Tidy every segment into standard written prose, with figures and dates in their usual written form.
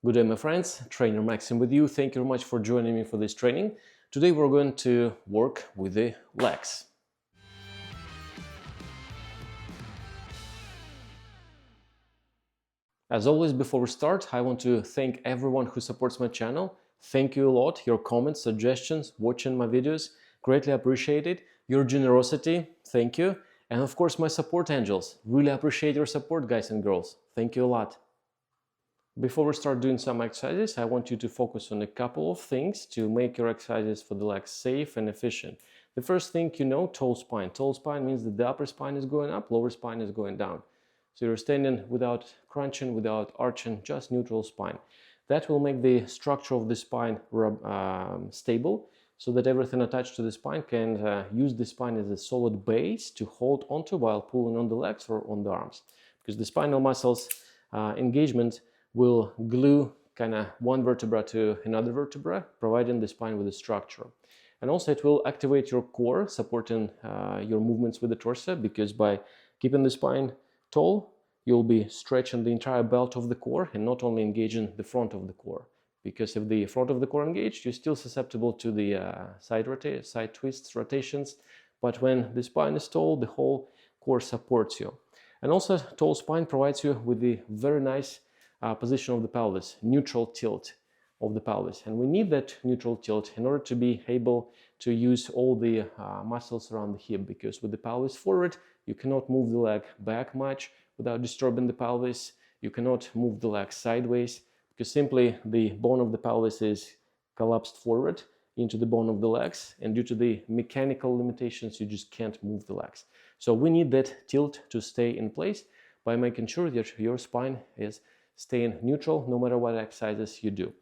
Good day, my friends. Trainer Maxim with you. Thank you very much for joining me for this training. Today we're going to work with the legs. As always, before we start, I want to thank everyone who supports my channel. Thank you a lot. Your comments, suggestions, watching my videos, greatly appreciated. Your generosity, thank you. And of course, my support angels. Really appreciate your support, guys and girls. Thank you a lot. Before we start doing some exercises, I want you to focus on a couple of things to make your exercises for the legs safe and efficient. The first thing, tall spine. Tall spine means that the upper spine is going up, lower spine is going down. So you're standing without crunching, without arching, just neutral spine. That will make the structure of the spine stable, so that everything attached to the spine can use the spine as a solid base to hold onto while pulling on the legs or on the arms. Because the spinal muscles engagement will glue kind of one vertebra to another vertebra, providing the spine with a structure. And also it will activate your core, supporting your movements with the torso, because by keeping the spine tall, you'll be stretching the entire belt of the core and not only engaging the front of the core. Because if the front of the core engaged, you're still susceptible to the side twists, rotations. But when the spine is tall, the whole core supports you. And also, tall spine provides you with the very nice position of the pelvis, neutral tilt of the pelvis. And we need that neutral tilt in order to be able to use all the muscles around the hip, because with the pelvis forward, you cannot move the leg back much without disturbing the pelvis. You cannot move the leg sideways, because simply the bone of the pelvis is collapsed forward into the bone of the legs, and due to the mechanical limitations, you just can't move the legs. So we need that tilt to stay in place by making sure that your spine is staying neutral no matter what exercises you do.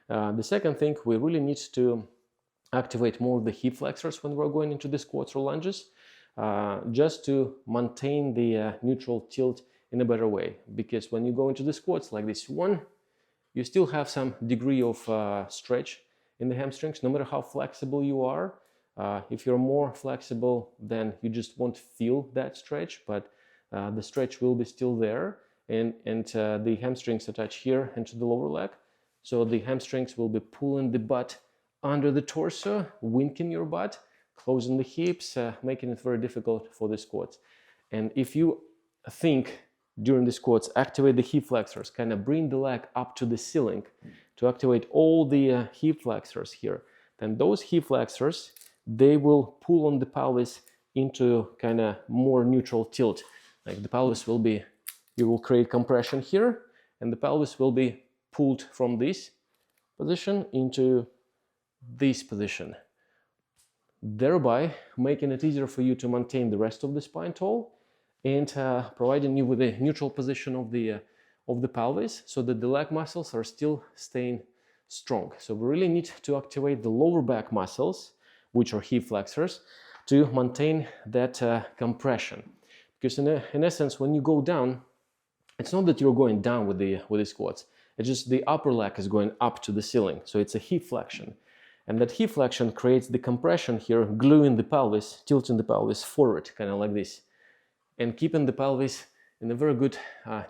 The second thing, we really need to activate more of the hip flexors when we're going into the squats or lunges, just to maintain the neutral tilt in a better way. Because when you go into the squats like this one, you still have some degree of stretch in the hamstrings, no matter how flexible you are. If you're more flexible, then you just won't feel that stretch, but the stretch will be still there. And the hamstrings attach here into the lower leg. So the hamstrings will be pulling the butt under the torso, winking your butt, closing the hips, making it very difficult for the squats. And if you think during the squats, activate the hip flexors, kind of bring the leg up to the ceiling to activate all the hip flexors here, then those hip flexors, they will pull on the pelvis into kind of more neutral tilt. Like the pelvis will be, you will create compression here, and the pelvis will be pulled from this position into this position, thereby making it easier for you to maintain the rest of the spine tall and providing you with a neutral position of the pelvis, so that the leg muscles are still staying strong. So we really need to activate the lower back muscles, which are hip flexors, to maintain that compression. Because in essence, when you go down, it's not that you're going down with the squats. It's just the upper leg is going up to the ceiling. So it's a hip flexion. And that hip flexion creates the compression here, gluing the pelvis, tilting the pelvis forward, kind of like this. And keeping the pelvis in a very good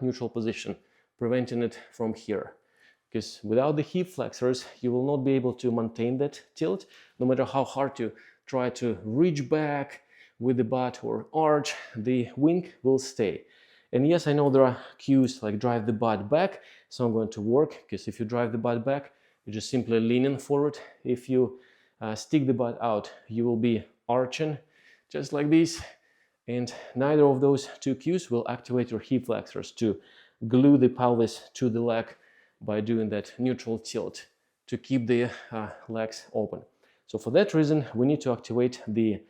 neutral position, preventing it from here. Because without the hip flexors, you will not be able to maintain that tilt, no matter how hard you try to reach back with the butt or arch, the wing will stay. And yes, I know there are cues like drive the butt back. It's not going to work, because if you drive the butt back, you're just simply leaning forward. If you stick the butt out, you will be arching just like this. And neither of those two cues will activate your hip flexors to glue the pelvis to the leg by doing that neutral tilt to keep the legs open. So for that reason, we need to activate the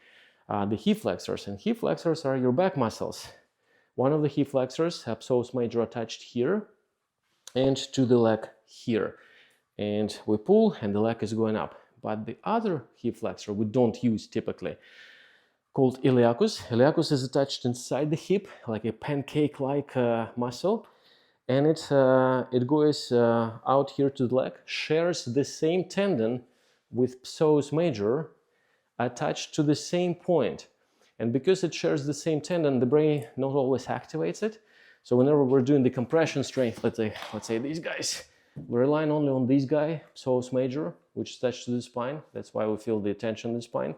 hip flexors. And hip flexors are your back muscles. One of the hip flexors, psoas major, attached here and to the leg here. And we pull and the leg is going up. But the other hip flexor we don't use typically, called iliacus. Iliacus is attached inside the hip like a pancake-like muscle. And it goes out here to the leg, shares the same tendon with psoas major attached to the same point. And because it shares the same tendon, the brain not always activates it. So whenever we're doing the compression strength, let's say these guys, We're relying only on this guy, psoas major, which is attached to the spine. That's why we feel the tension in the spine.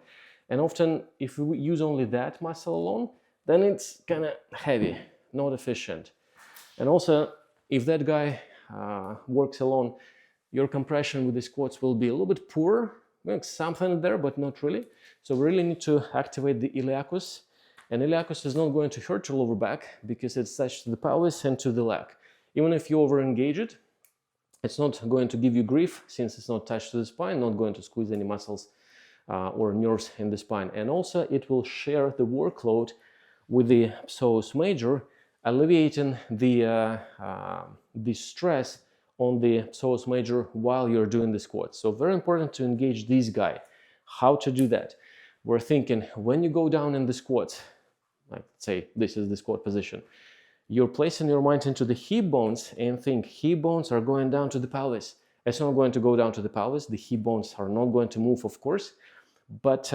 And often, if we use only that muscle alone, then it's kind of heavy, not efficient. And also, if that guy works alone, your compression with the squats will be a little bit poor. Something there, but not really. So we really need to activate the iliacus. And iliacus is not going to hurt your lower back because it's attached to the pelvis and to the leg. Even if you over-engage it, it's not going to give you grief since it's not attached to the spine, not going to squeeze any muscles or nerves in the spine. And also it will share the workload with the psoas major, alleviating the stress on the psoas major while you're doing the squats. So very important to engage this guy. How to do that? We're thinking when you go down in the squats, like say this is the squat position, you're placing your mind into the hip bones and think hip bones are going down to the pelvis. It's not going to go down to the pelvis. The hip bones are not going to move, of course, but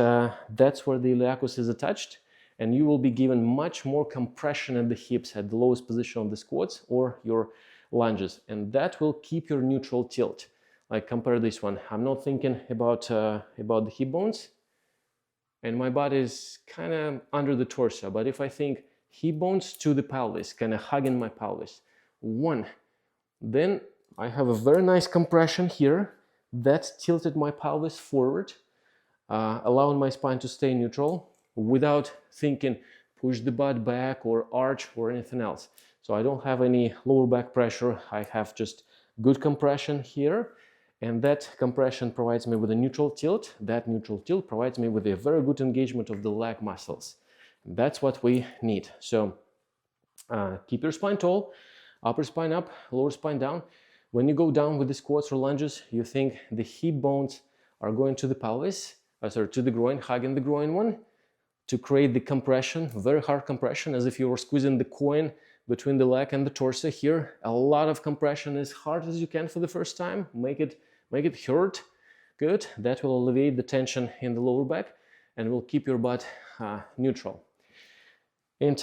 that's where the iliacus is attached, and you will be given much more compression at the hips at the lowest position of the squats or your lunges, and that will keep your neutral tilt. Like compare this one. I'm not thinking about the hip bones, and my body is kind of under the torso. But if I think hip bones to the pelvis, kind of hugging my pelvis, one, then I have a very nice compression here that tilted my pelvis forward, allowing my spine to stay neutral without thinking push the butt back or arch or anything else. So I don't have any lower back pressure. I have just good compression here, and that compression provides me with a neutral tilt. That neutral tilt provides me with a very good engagement of the leg muscles. That's what we need. So keep your spine tall, upper spine up, lower spine down. When you go down with the squats or lunges, you think the hip bones are going to the pelvis, to the groin, hugging the groin one, to create the compression, very hard compression, as if you were squeezing the coin between the leg and the torso here. A lot of compression, as hard as you can for the first time. Make it hurt. Good. That will alleviate the tension in the lower back and will keep your butt neutral. And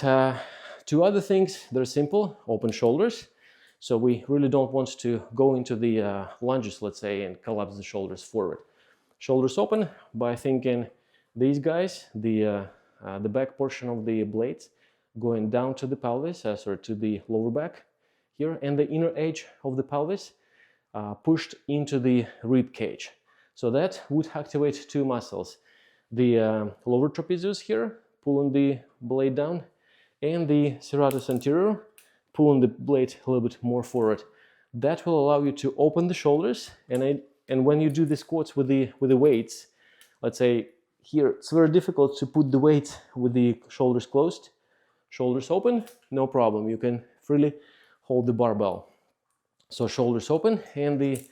two other things, they're simple. Open shoulders. So we really don't want to go into the lunges, let's say, and collapse the shoulders forward. Shoulders open by thinking these guys, the back portion of the blades going down to the pelvis, to the lower back here, and the inner edge of the pelvis pushed into the rib cage. So that would activate two muscles. The lower trapezius here, pulling the blade down, and the serratus anterior, pulling the blade a little bit more forward. That will allow you to open the shoulders, and when you do the squats with the weights, let's say here, it's very difficult to put the weight with the shoulders closed. Shoulders open, no problem. You can freely hold the barbell. So shoulders open, and the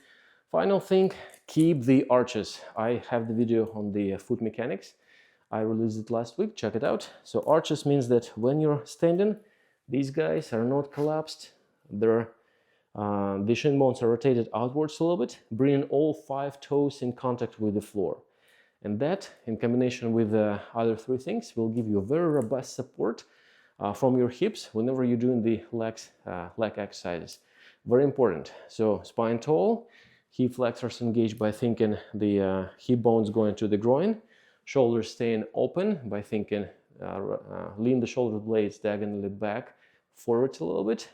final thing, keep the arches. I have the video on the foot mechanics. I released it last week, check it out. So arches means that when you're standing, these guys are not collapsed. The shin bones are rotated outwards a little bit, bringing all 5 toes in contact with the floor. And that, in combination with the other 3 things, will give you a very robust support from your hips whenever you're doing the leg exercises. Very important. So spine tall, hip flexors engaged by thinking the hip bones going to the groin, shoulders staying open by thinking lean the shoulder blades diagonally back, forward a little bit,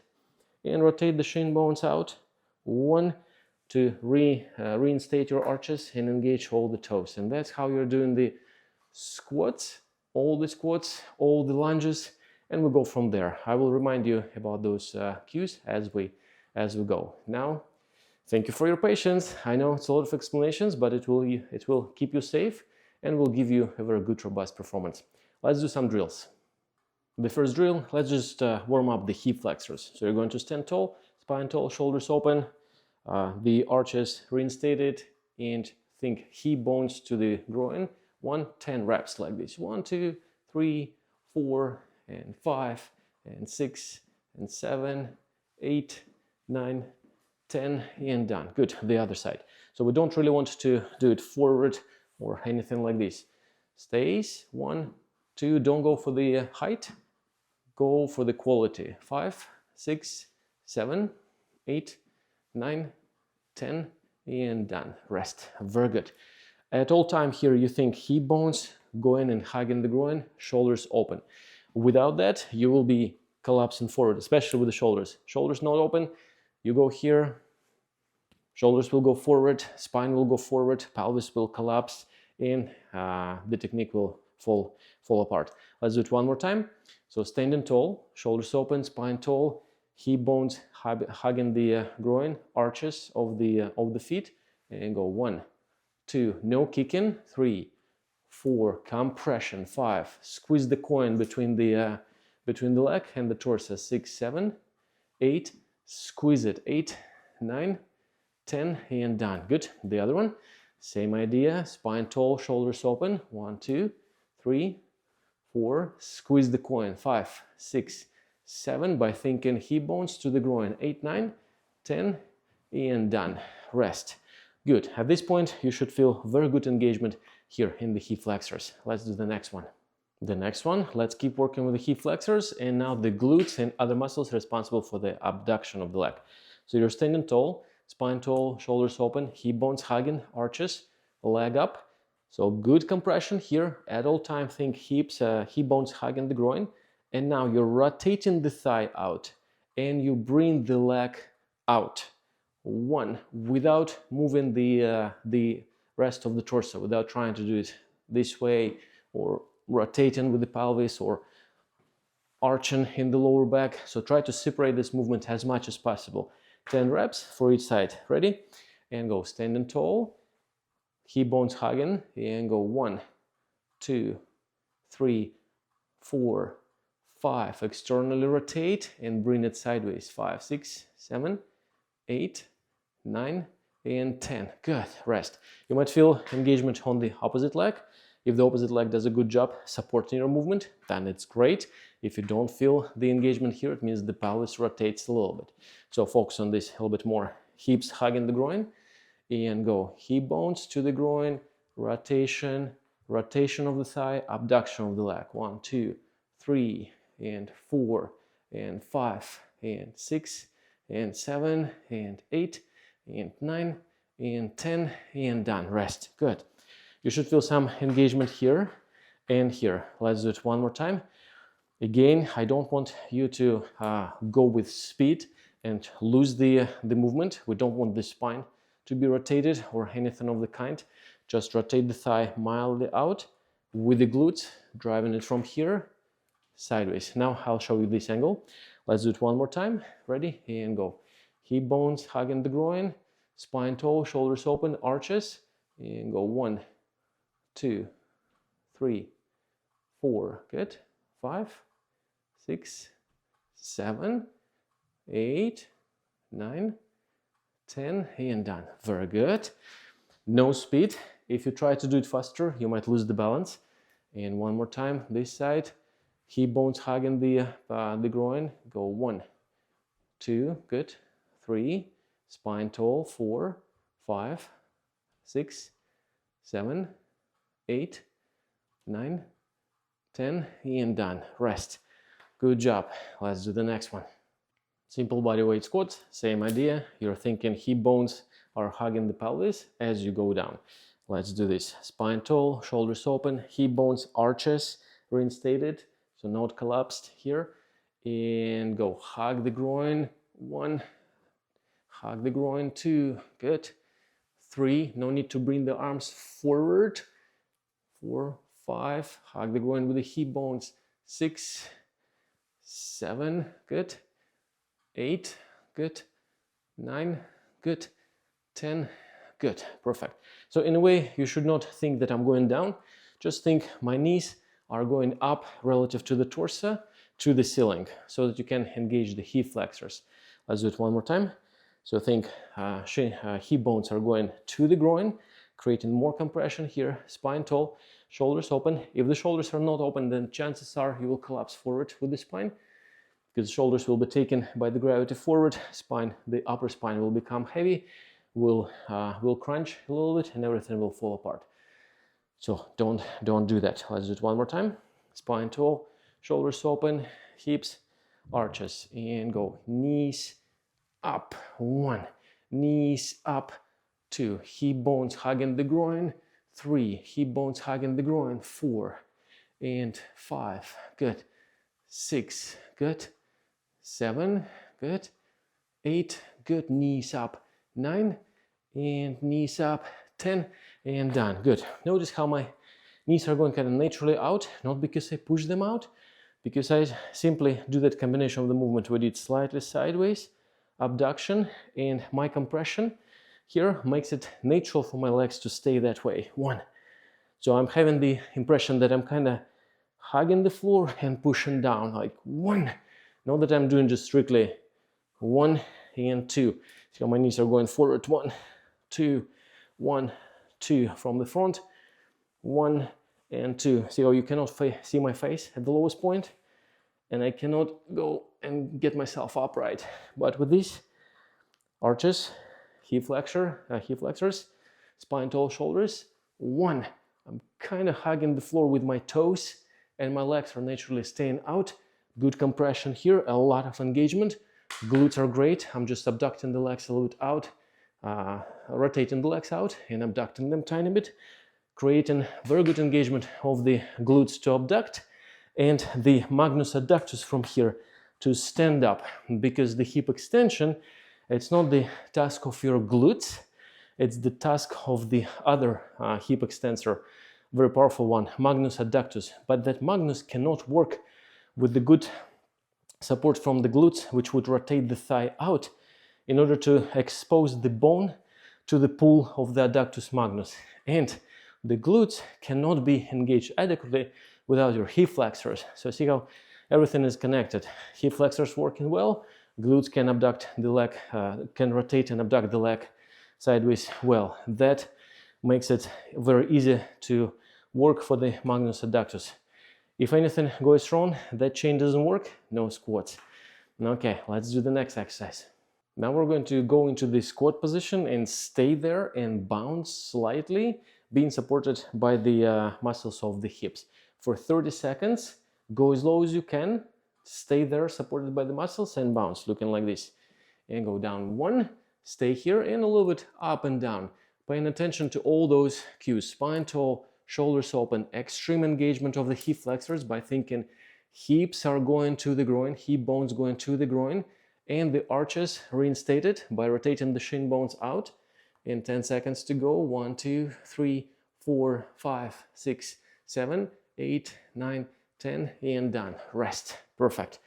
and rotate the shin bones out. 1, to reinstate your arches and engage all the toes. And that's how you're doing the squats, all the lunges, and we'll go from there. I will remind you about those cues as we go. Now, thank you for your patience. I know it's a lot of explanations, but it will keep you safe and will give you a very good, robust performance. Let's do some drills. The first drill, let's just warm up the hip flexors. So you're going to stand tall, spine tall, shoulders open, the arches reinstated, and think hip bones to the groin. 10 reps like this. 1, 2, 3, 4, and 5, and 6, and 7, 8, 9, 10, and done. Good. The other side. So we don't really want to do it forward or anything like this. Stays. 1, 2. Don't go for the height. Go for the quality. 5, 6, 7, 8, 9, 10, and done. Rest. Very good. At all time here, you think hip bones going and hugging the groin, shoulders open. Without that, you will be collapsing forward, especially with the shoulders. Shoulders not open, you go here, shoulders will go forward, spine will go forward, pelvis will collapse, and the technique will fall apart. Let's do it one more time. So standing tall, shoulders open, spine tall, hip bones hugging the groin, arches of the feet, and go 1, 2, no kicking, 3, 4, compression, 5, squeeze the coin between the leg and the torso, 6, 7, 8, squeeze it, 8, 9, 10, and done. Good. The other one, same idea, spine tall, shoulders open, 1, 2, 3, 4, squeeze the coin, 5, 6, 7, by thinking hip bones to the groin, 8, 9, 10, and done. Rest. Good. At this point, you should feel very good engagement here in the hip flexors. Let's do the next one. The next one, let's keep working with the hip flexors and now the glutes and other muscles responsible for the abduction of the leg. So you're standing tall, spine tall, shoulders open, hip bones hugging, arches, leg up. So good compression here. At all time, think hip bones hugging the groin. And now you're rotating the thigh out and you bring the leg out. 1, without moving the rest of the torso, without trying to do it this way or rotating with the pelvis or arching in the lower back. So try to separate this movement as much as possible. 10 reps for each side. Ready? And go standing tall, hip bones hugging, and go 1, 2, 3, 4, 5. Externally rotate and bring it sideways. 5, 6, 7, 8, 9, and 10. Good. Rest. You might feel engagement on the opposite leg. If the opposite leg does a good job supporting your movement, then it's great. If you don't feel the engagement here, it means the pelvis rotates a little bit. So focus on this a little bit more. Hips hugging the groin and go hip bones to the groin, rotation, rotation of the thigh, abduction of the leg. 1, 2, 3, and 4, and 5, and 6, and 7, and 8, and 9, and 10, and done. Rest. Good. You should feel some engagement here and here. Let's do it one more time. Again, I don't want you to go with speed and lose the movement. We don't want the spine to be rotated or anything of the kind. Just rotate the thigh mildly out with the glutes, driving it from here sideways. Now I'll show you this angle. Let's do it one more time. Ready? And go. Hip bones hugging the groin, spine tall, shoulders open, arches, and go 1, 2, 3, 4. Good. 5, 6, 7, 8, 9, 10, and done. Very good. No speed. If you try to do it faster, you might lose the balance. And one more time, this side. Hip bones hugging the groin. Go 1, 2, good. 3, spine tall, 4, 5, 6, 7, 8, 9, 10, and done. Rest. Good job. Let's do the next one. Simple bodyweight squats, same idea. You're thinking hip bones are hugging the pelvis as you go down. Let's do this. Spine tall, shoulders open, hip bones, arches reinstated, so not collapsed here. And go hug the groin. 1, hug the groin. 2, good. 3, no need to bring the arms forward. 4, 5, hug the groin with the hip bones. 6, 7, good. 8, good. 9, good. 10, good. Perfect. So in a way, you should not think that I'm going down. Just think my knees are going up relative to the torso, to the ceiling, so that you can engage the hip flexors. Let's do it one more time. So think hip bones are going to the groin, creating more compression here, spine tall, shoulders open. If the shoulders are not open, then chances are you will collapse forward with the spine, because shoulders will be taken by the gravity forward, spine, the upper spine will become heavy, will crunch a little bit, and everything will fall apart. So don't do that. Let's do it one more time. Spine tall, shoulders open, hips, arches, and go. Knees up. 1. knees up, 2, hip bones hugging the groin, 3, hip bones hugging the groin, 4, and 5, good, 6, good, 7, good, 8, good, knees up, 9, and knees up, 10, and done, good. Notice how my knees are going kind of naturally out, not because I push them out, because I simply do that combination of the movement where it's slightly sideways, abduction, and my compression here makes it natural for my legs to stay that way. 1. So I'm having the impression that I'm kind of hugging the floor and pushing down, like 1. Not that I'm doing just strictly 1 and 2. So my knees are going forward, 1, 2, 1, 2 from the front, 1 and 2. See how you cannot see my face at the lowest point, and I cannot go and get myself upright. But with these arches, hip flexors, spine, tall shoulders, 1. I'm kind of hugging the floor with my toes, and my legs are naturally staying out. Good compression here, a lot of engagement. Glutes are great. I'm just abducting the legs a little bit out, rotating the legs out and abducting them tiny bit, creating very good engagement of the glutes to abduct and the magnus adductus from here to stand up, because the hip extension, it's not the task of your glutes, it's the task of the other hip extensor, very powerful one, magnus adductus. But that magnus cannot work with the good support from the glutes, which would rotate the thigh out in order to expose the bone to the pull of the adductus magnus. And the glutes cannot be engaged adequately without your hip flexors. So see how everything is connected. Hip flexors working well, glutes can abduct the leg, can rotate and abduct the leg sideways well. That makes it very easy to work for the magnus adductus. If anything goes wrong, that chain doesn't work, no squats. Okay, let's do the next exercise. Now we're going to go into the squat position and stay there and bounce slightly, being supported by the muscles of the hips. For 30 seconds, go as low as you can, stay there supported by the muscles and bounce, looking like this. And go down 1, stay here, and a little bit up and down. Paying attention to all those cues, spine tall, shoulders open, extreme engagement of the hip flexors by thinking hips are going to the groin, hip bones going to the groin, and the arches reinstated by rotating the shin bones out. In 10 seconds to go, 1, 2, 3, 4, 5, 6, 7, 8, 9, 10, and done. Rest. Perfect.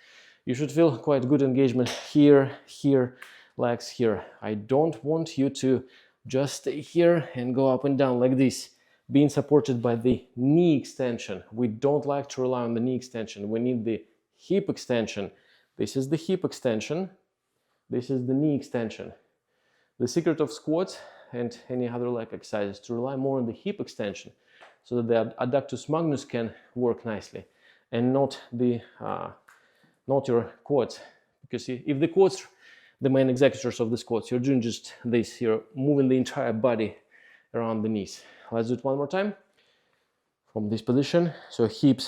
You should feel quite good engagement here, here, legs here. I don't want you to just stay here and go up and down like this, being supported by the knee extension. We don't like to rely on the knee extension. We need the hip extension. This is the hip extension. This is the knee extension. The secret of squats and any other leg exercises to rely more on the hip extension so that the adductus magnus can work nicely, and not your quads. Because if the quads, the main executors of the squats, you're doing just this, you're moving the entire body around the knees. Let's do it one more time from this position. So hip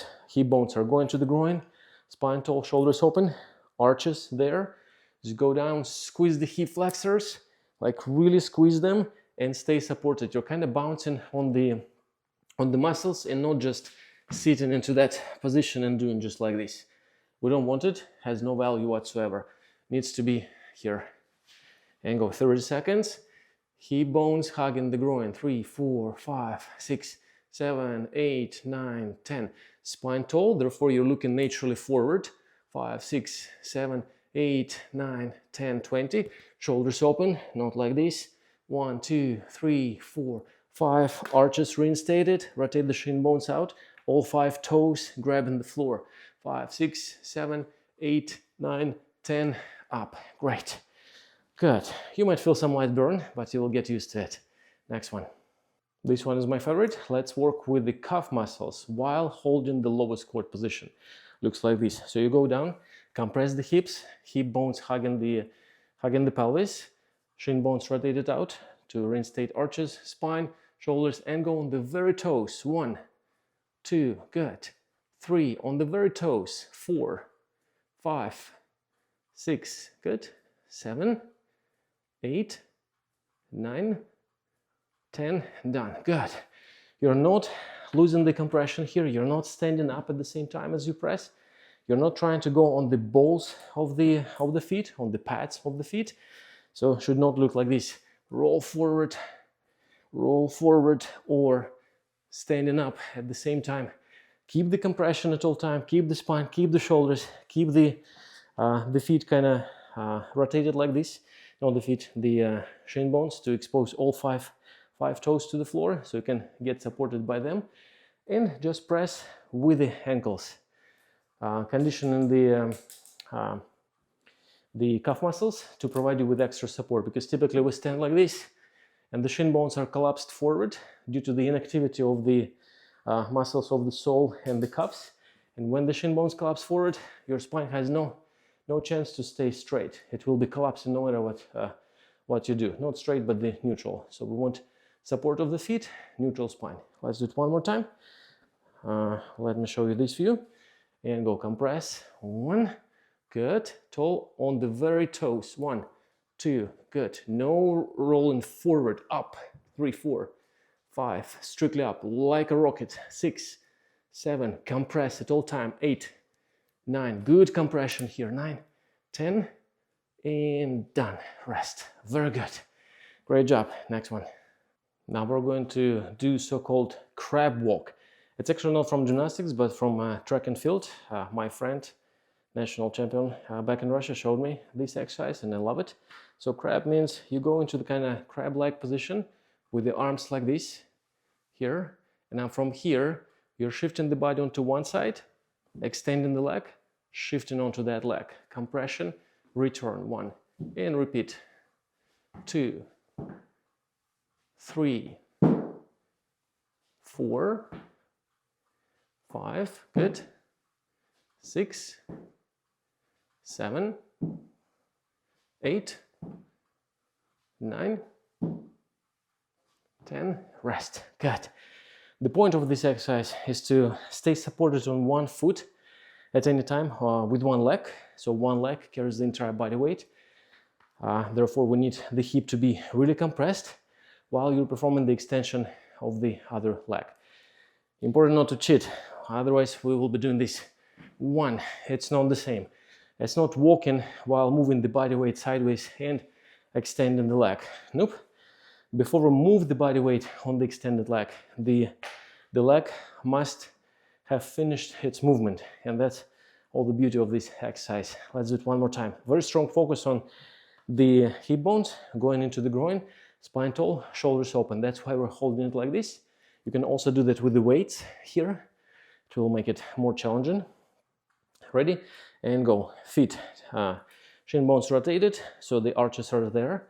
bones are going to the groin, spine tall, shoulders open, arches there. Just go down, squeeze the hip flexors, like really squeeze them and stay supported. You're kind of bouncing on the muscles and not just sitting into that position and doing just like this. We don't want it, has no value whatsoever. Needs to be here. And go 30 seconds. Hip bones hugging the groin. 3, 4, 5, 6, 7, 8, 9, 10. Spine tall, therefore you're looking naturally forward. 5, 6, 7, 8, 9, 10, 20. Shoulders open, not like this. 1, 2, 3, 4, 5. Arches reinstated. Rotate the shin bones out. All 5 toes grabbing the floor. 5, 6, 7, 8, 9, 10. Up. Great. Good. You might feel some light burn, but you will get used to it. Next one. This one is my favorite. Let's work with the calf muscles while holding the lowest squat position. Looks like this. So you go down, compress the hips, hip bones hugging the pelvis, shin bones rotated out to reinstate arches, spine, shoulders, and go on the very toes. 1, 2, good. 3, on the very toes. 4, 5, 6, good. 7, 8, 9, 10, done. Good. You're not losing the compression here. You're not standing up at the same time as you press. You're not trying to go on the balls of the feet, on the pads of the feet. So it should not look like this. Roll forward, or standing up at the same time. Keep the compression at all time. Keep the spine, keep the shoulders, keep the feet kind of rotated like this. Not the feet, the shin bones, to expose all five toes to the floor, so you can get supported by them. And just press with the ankles, conditioning the calf muscles to provide you with extra support, because typically we stand like this and the shin bones are collapsed forward due to the inactivity of the muscles of the sole and the cuffs. And when the shin bones collapse forward, your spine has no chance to stay straight. It will be collapsing no matter what you do. Not straight, but the neutral. So we want support of the feet, neutral spine. Let's do it one more time. Let me show you this view. And go compress. 1, good. Toe on the very toes. 1, 2, good. No rolling forward, up. 3, 4, 5, strictly up, like a rocket. 6, 7, compress at all time. 8, 9, good compression here. 9, 10, and done. Rest. Very good. Great job. Next one. Now we're going to do so-called crab walk. It's actually not from gymnastics, but from track and field. My friend, national champion back in Russia, showed me this exercise and I love it. So crab means you go into the kind of crab-like position with the arms like this here. And now from here, you're shifting the body onto one side, extending the leg, shifting onto that leg. Compression, return. 1, and repeat. 2, 3, 4, 5, good. 6, 7, 8, 9, 10, rest. Good. The point of this exercise is to stay supported on one foot at any time with one leg. So one leg carries the entire body weight. Therefore, we need the hip to be really compressed while you're performing the extension of the other leg. Important not to cheat, otherwise we will be doing this. 1, it's not the same. It's not walking while moving the body weight sideways and extending the leg. Nope. Before we move the body weight on the extended leg, the leg must have finished its movement, and that's all the beauty of this exercise. Let's do it one more time. Very strong focus on the hip bones going into the groin, spine tall, shoulders open. That's why we're holding it like this. You can also do that with the weights here. It will make it more challenging. Ready? And go. Feet, shin bones rotated, so the arches are there.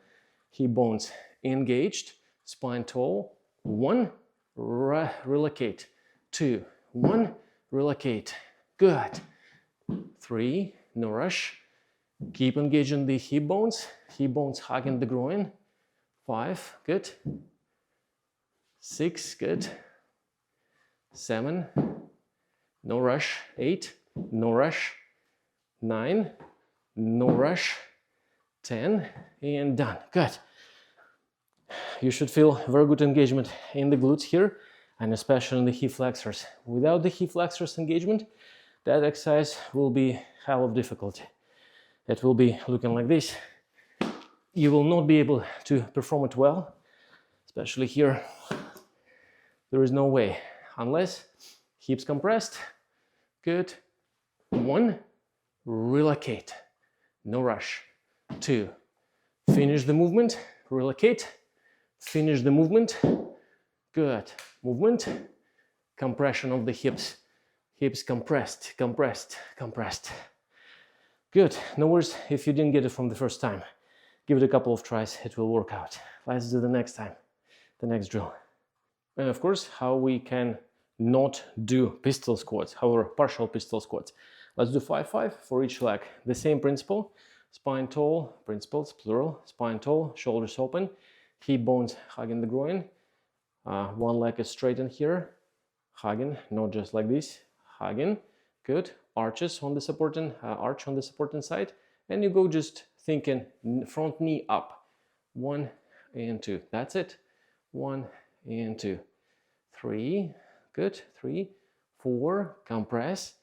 Hip bones engaged, spine tall. 1, relocate. 2, 1, relocate. Good. 3, no rush. Keep engaging the hip bones hugging the groin. 5, good. 6, good. 7, no rush. 8, no rush. 9, no rush. 10, and done. Good. You should feel very good engagement in the glutes here, and especially in the hip flexors. Without the hip flexors engagement, that exercise will be hell of difficulty. It will be looking like this. You will not be able to perform it well, especially here. There is no way, unless hips compressed. Good. 1, relocate. No rush. 2, finish the movement, relocate. Finish the movement. Good. Movement. Compression of the hips. Hips compressed, compressed, compressed. Good. No worries if you didn't get it from the first time. Give it a couple of tries, it will work out. Let's do the next time, the next drill. And of course, how we can not do pistol squats, however, partial pistol squats. Let's do 5-5 for each leg. The same principle. Spine tall, principles, plural. Spine tall, shoulders open. Hip bones hugging the groin. One leg is straightened here. Hugging, not just like this. Hugging. Good. Arches on the supporting, arch on the supporting side. And you go just thinking front knee up. 1, and 2. That's it. 1 and 2. 3, good. 3, 4, compress.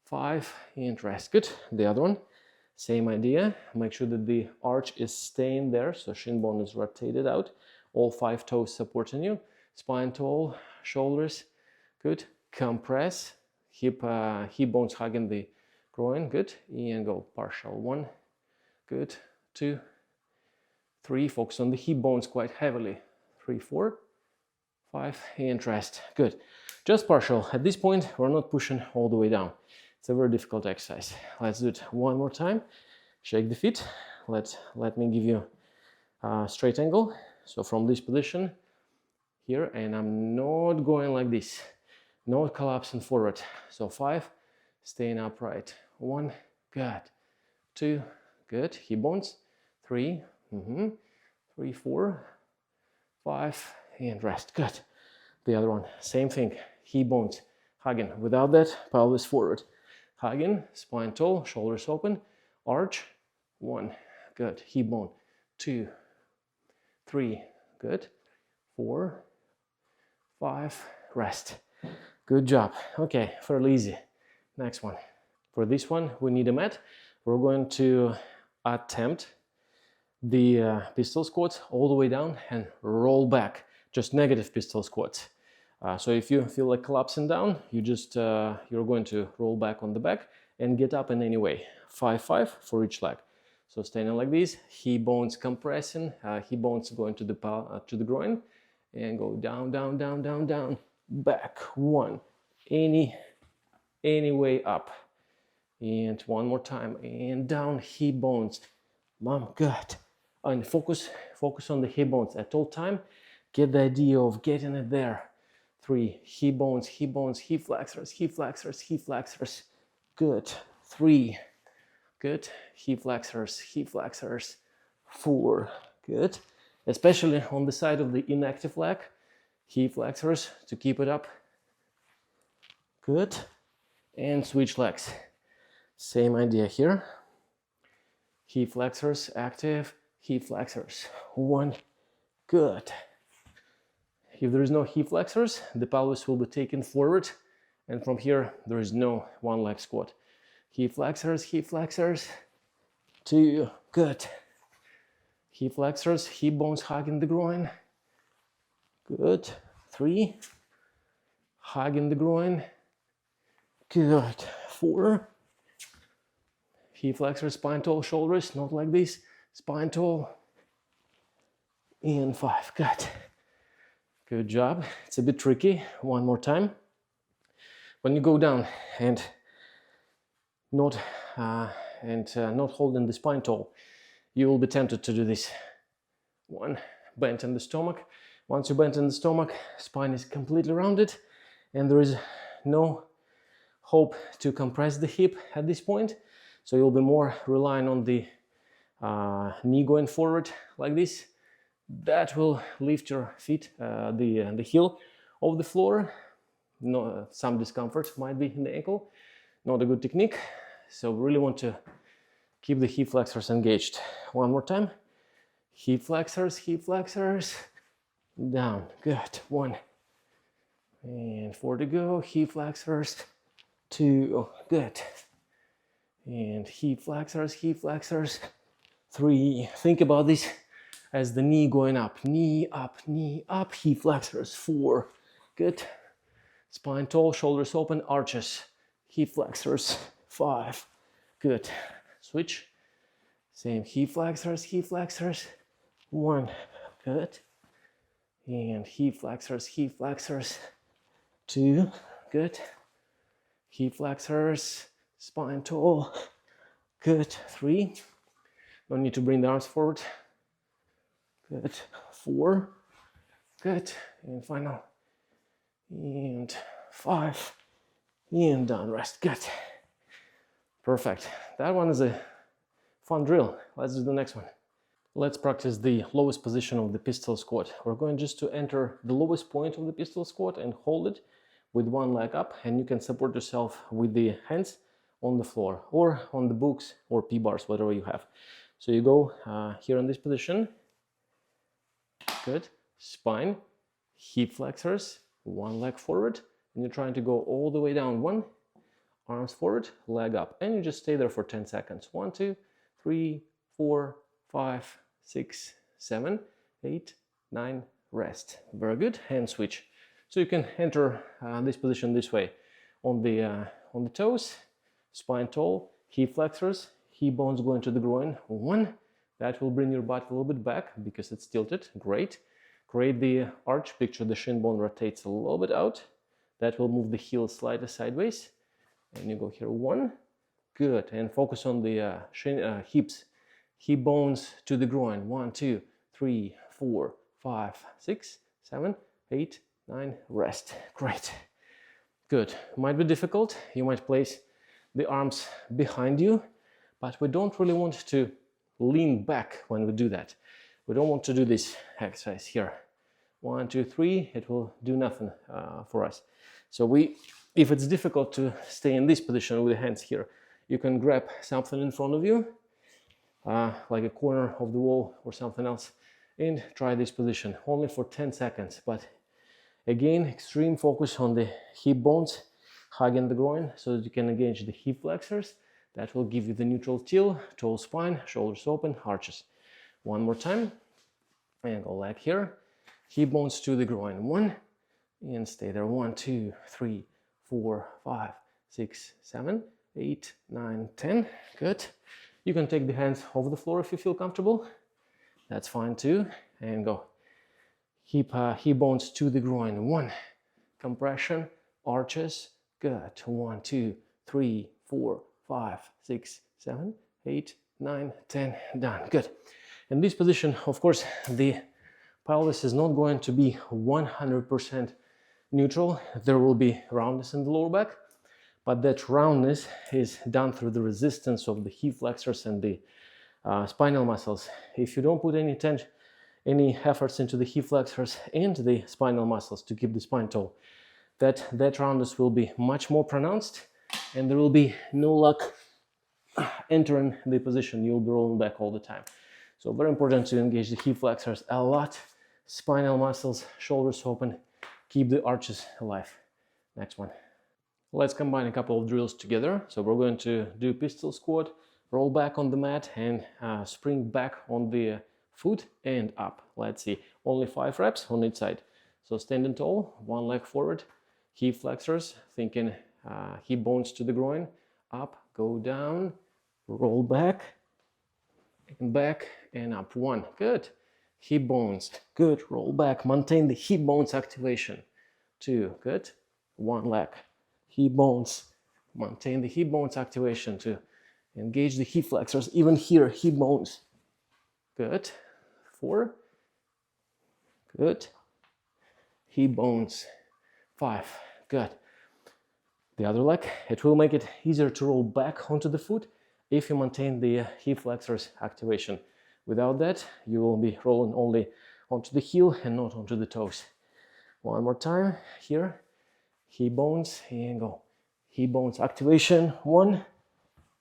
5 and rest. Good. The other one, same idea. Make sure that the arch is staying there, so shin bone is rotated out. All 5 toes supporting you. Spine tall, shoulders. Good. Compress. Hip bones hugging the groin. Good. And go partial. 1. Good. 2, 3. Focus on the hip bones quite heavily. 3, 4, 5, and rest. Good. Just partial. At this point, we're not pushing all the way down. It's a very difficult exercise. Let's do it one more time. Shake the feet. Let me give you a straight angle. So from this position here, and I'm not going like this. Not collapsing forward. So 5, staying upright. 1, good. 2, good. Hip bones. 3, 3, 4, 5, and rest. Good. The other one, same thing. Hip bones hugging. Without that, pelvis forward. Hugging, spine tall, shoulders open, arch. 1, good. Hip bone. 2, 3, good. 4, 5, rest. Good job. Okay, fairly easy. Next one. For this one, we need a mat. We're going to attempt the pistol squats all the way down and roll back. Just negative pistol squats. So if you feel like collapsing down, you're going to roll back on the back and get up in any way. 5, 5 for each leg. So standing like this, hip bones compressing, hip bones going to the groin, and go down, down, down, down, down, back. 1, any way up, and one more time, and down, hip bones. Mom, good. And focus on the hip bones at all time. Get the idea of getting it there. 3, hip bones, hip bones, hip flexors, hip flexors, hip flexors. Good. 3, good. Hip flexors, hip flexors. 4, good. Especially on the side of the inactive leg, hip flexors to keep it up. Good. And switch legs. Same idea here. Hip flexors, active, hip flexors. 1, good. If there is no hip flexors, the pelvis will be taken forward, and from here there is no one leg squat. Hip flexors, 2, good. Hip flexors, hip bones hugging the groin. Good. 3, hugging the groin. Good. 4, hip flexors, spine tall, shoulders, not like this. Spine tall. And 5, good. Good job. It's a bit tricky. One more time. When you go down and not holding the spine tall, you will be tempted to do this. 1, bend in the stomach. Once you bend in the stomach, spine is completely rounded, and there is no hope to compress the hip at this point. So you'll be more relying on the knee going forward like this. That will lift your feet, the heel off the floor. No, some discomfort might be in the ankle. Not a good technique. So really want to keep the hip flexors engaged. One more time. Hip flexors, down. Good. 1. And 4 to go. Hip flexors. 2. Good. And hip flexors. 3. Think about this as the knee going up, knee up, hip flexors. 4, good. Spine tall, shoulders open, arches, hip flexors. 5, good. Switch. Same hip flexors. 1, good. And hip flexors. 2, good. Hip flexors, spine tall, good. 3, don't need to bring the arms forward. Good. 4, good. And final. And 5, and down, rest. Good. Perfect. That one is a fun drill. Let's do the next one. Let's practice the lowest position of the pistol squat. We're going just to enter the lowest point of the pistol squat and hold it with one leg up, and you can support yourself with the hands on the floor or on the books or P-bars, whatever you have. So you go here in this position. good. Spine, hip flexors, one leg forward, and you're trying to go all the way down. 1, arms forward, leg up, and you just stay there for 10 seconds. 1, 2, 3, 4, 5, 6, 7, 8, 9, rest. Very good. Hand switch. So you can enter this position this way. On the toes, spine tall, hip flexors, hip bones going to the groin. 1. That will bring your butt a little bit back because it's tilted. Great. Create the arch. Picture the shin bone rotates a little bit out. That will move the heel slightly sideways. And you go here. 1. Good. And focus on the hips. Hip bones to the groin. 1, 2, 3, 4, 5, 6, 7, 8, 9. Rest. Great. Good. Might be difficult. You might place the arms behind you, but we don't really want to lean back when we do that. We don't want to do this exercise here. 1, 2, 3, it will do nothing for us. So if it's difficult to stay in this position with the hands here, you can grab something in front of you, like a corner of the wall or something else, and try this position only for 10 seconds. But again, extreme focus on the hip bones, hugging the groin so that you can engage the hip flexors. That will give you the neutral till, tall spine, shoulders open, arches. One more time, and go leg here, hip bones to the groin. 1, and stay there. 1, 2, 3, 4, 5, 6, 7, 8, 9, 10. Good. You can take the hands off the floor if you feel comfortable. That's fine too. And go. Hip bones to the groin. 1, compression, arches. Good. 1, 2, 3, 4, 5, 6, 7, 8, 9, 10. Done. Good. In this position, of course, the pelvis is not going to be 100% neutral. There will be roundness in the lower back, but that roundness is done through the resistance of the hip flexors and the spinal muscles. If you don't put any efforts into the hip flexors and the spinal muscles to keep the spine tall, that roundness will be much more pronounced, and there will be no luck entering the position. You'll be rolling back all the time. So very important to engage the hip flexors a lot, spinal muscles, shoulders open, keep the arches alive. Next one. Let's combine a couple of drills together. So we're going to do pistol squat, roll back on the mat, and spring back on the foot and up. Let's see, only 5 reps on each side. So standing tall, one leg forward, hip flexors, thinking hip bones to the groin, up, go down, roll back and up. 1, good. Hip bones, good. Roll back, maintain the hip bones activation. 2, good. 1 leg, hip bones, maintain the hip bones activation to engage the hip flexors. Even here, hip bones, good. 4, good. Hip bones, 5, good. The other leg, it will make it easier to roll back onto the foot if you maintain the hip flexors activation. Without that, you will be rolling only onto the heel and not onto the toes. One more time here, hip bones, and go. Hip bones activation, 1,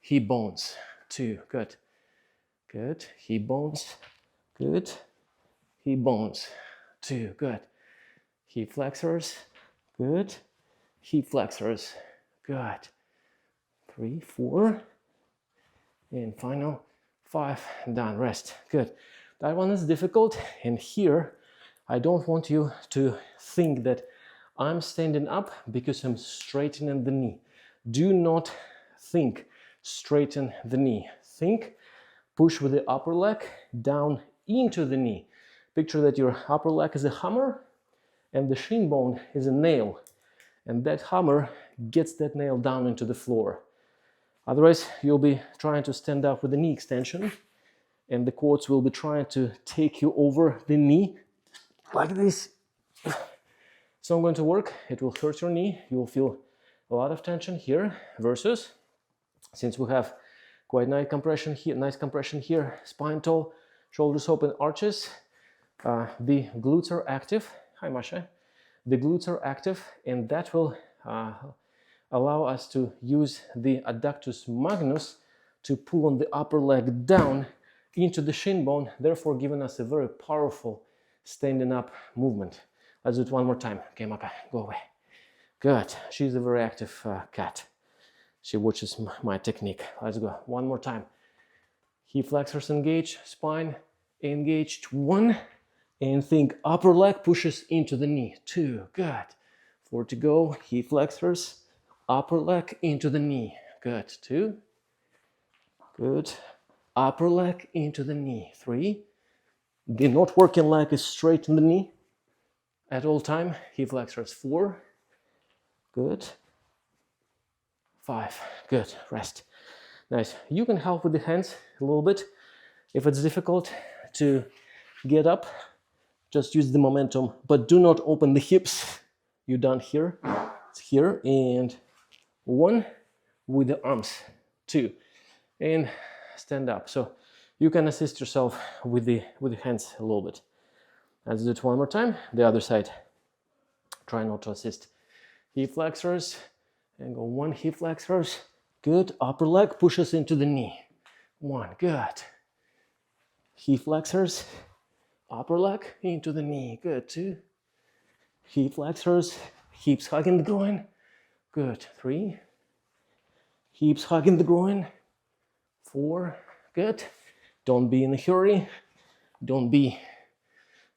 hip bones, 2, good. Good, hip bones, good. Hip bones, 2, good. Hip flexors, good. Hip flexors, good. 3, 4, and final 5, done. Rest. Good. That one is difficult, and here I don't want you to think that I'm standing up because I'm straightening the knee. Do not think straighten the knee. Think push with the upper leg down into the knee. Picture that your upper leg is a hammer and the shin bone is a nail, and that hammer gets that nail down into the floor. Otherwise, you'll be trying to stand up with the knee extension, and the quads will be trying to take you over the knee like this. It's not going to work. It will hurt your knee. You will feel a lot of tension here, versus, since we have quite nice compression here, spine tall, shoulders open, arches, the glutes are active. Hi, Masha. The glutes are active, and that will allow us to use the adductus magnus to pull on the upper leg down into the shin bone, therefore giving us a very powerful standing up movement. Let's do it one more time. Okay, Maka, go away. Good. She's a very active cat. She watches my technique. Let's go. One more time. Hip flexors engaged, spine engaged. 1. And think upper leg pushes into the knee. 2. Good. 4 to go. Hip flexors, upper leg into the knee. Good. 2. Good. Upper leg into the knee. 3. The not working leg is straight in the knee at all time. Hip flexors. 4. Good. 5. Good. Rest. Nice. You can help with the hands a little bit. If it's difficult to get up, just use the momentum, but do not open the hips. You're done here. It's here. And 1 with the arms. 2. And stand up. So you can assist yourself with the hands a little bit. Let's do it one more time. The other side. Try not to assist. Hip flexors. And go 1 hip flexors. Good. Upper leg pushes into the knee. 1. Good. Hip flexors. Upper leg into the knee. Good. 2. Hip flexors. Hips hugging the groin. Good. 3. Hips hugging the groin. 4. Good. Don't be in a hurry. Don't be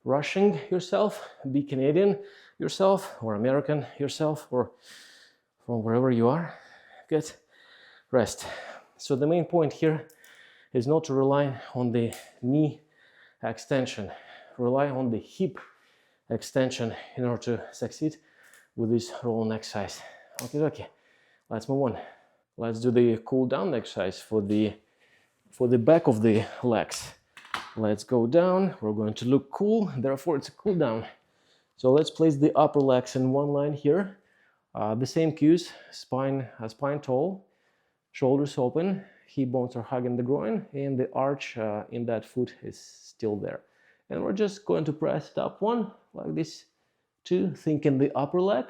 rushing yourself. Be Canadian yourself or American yourself or from wherever you are. Good. Rest. So the main point here is not to rely on the knee extension. Rely on the hip extension in order to succeed with this rolling exercise. Okay. Let's move on. Let's do the cool down exercise for the back of the legs. Let's go down. We're going to look cool. Therefore, it's a cool down. So let's place the upper legs in one line here. The same cues, spine tall, shoulders open, hip bones are hugging the groin, and the arch in that foot is still there. And we're just going to press it up 1, like this. 2, thinking the upper leg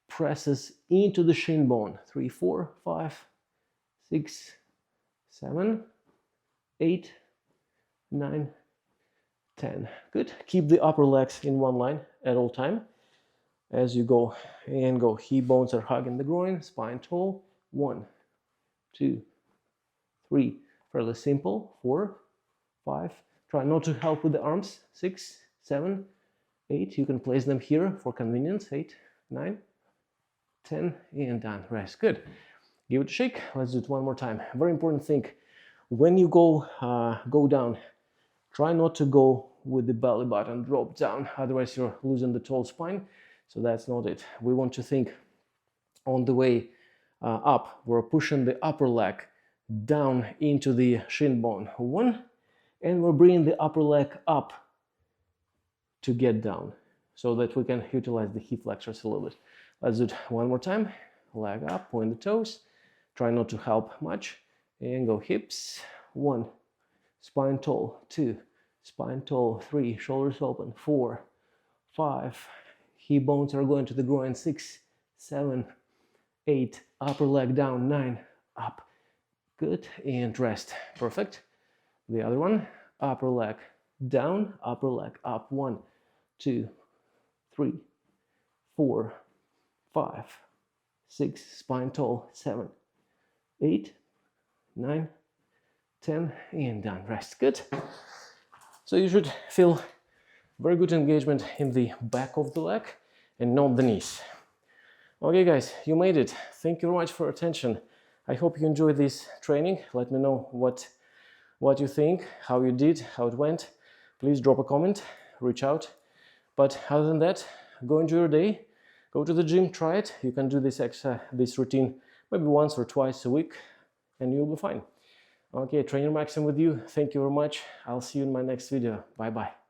presses into the shin bone. 3, 4, 5, 6, 7, 8, 9, 10. Good. Keep the upper legs in one line at all time. As you go and go, hip bones are hugging the groin, spine tall. 1, 2, 3. Fairly simple. 4, 5. Try not to help with the arms. 6, 7, 8. You can place them here for convenience. 8, 9, 10, and done. Rest. Good. Give it a shake. Let's do it one more time. Very important thing. When you go down, try not to go with the belly button drop down. Otherwise, you're losing the tall spine. So that's not it. We want to think on the way up. We're pushing the upper leg down into the shin bone. 1, and we're bringing the upper leg up to get down so that we can utilize the hip flexors a little bit. Let's do it one more time. Leg up, point the toes. Try not to help much. And go hips. 1, spine tall. 2, spine tall. 3, shoulders open. 4, 5, hip bones are going to the groin. 6, 7, 8, upper leg down. 9, up. Good. And rest. Perfect. The other one. Upper leg down, upper leg up. 1, 2, 3, 4, 5, 6, spine tall. 7, 8, 9, 10, and done. Rest. Good. So you should feel very good engagement in the back of the leg and not the knees. Okay guys, you made it. Thank you very much for your attention. I hope you enjoyed this training. Let me know what you think, how you did, how it went. Please drop a comment, reach out. But other than that, go enjoy your day. Go to the gym, try it. You can do this routine maybe once or twice a week and you'll be fine. Okay, Trainer Maxim with you. Thank you very much. I'll see you in my next video. Bye-bye.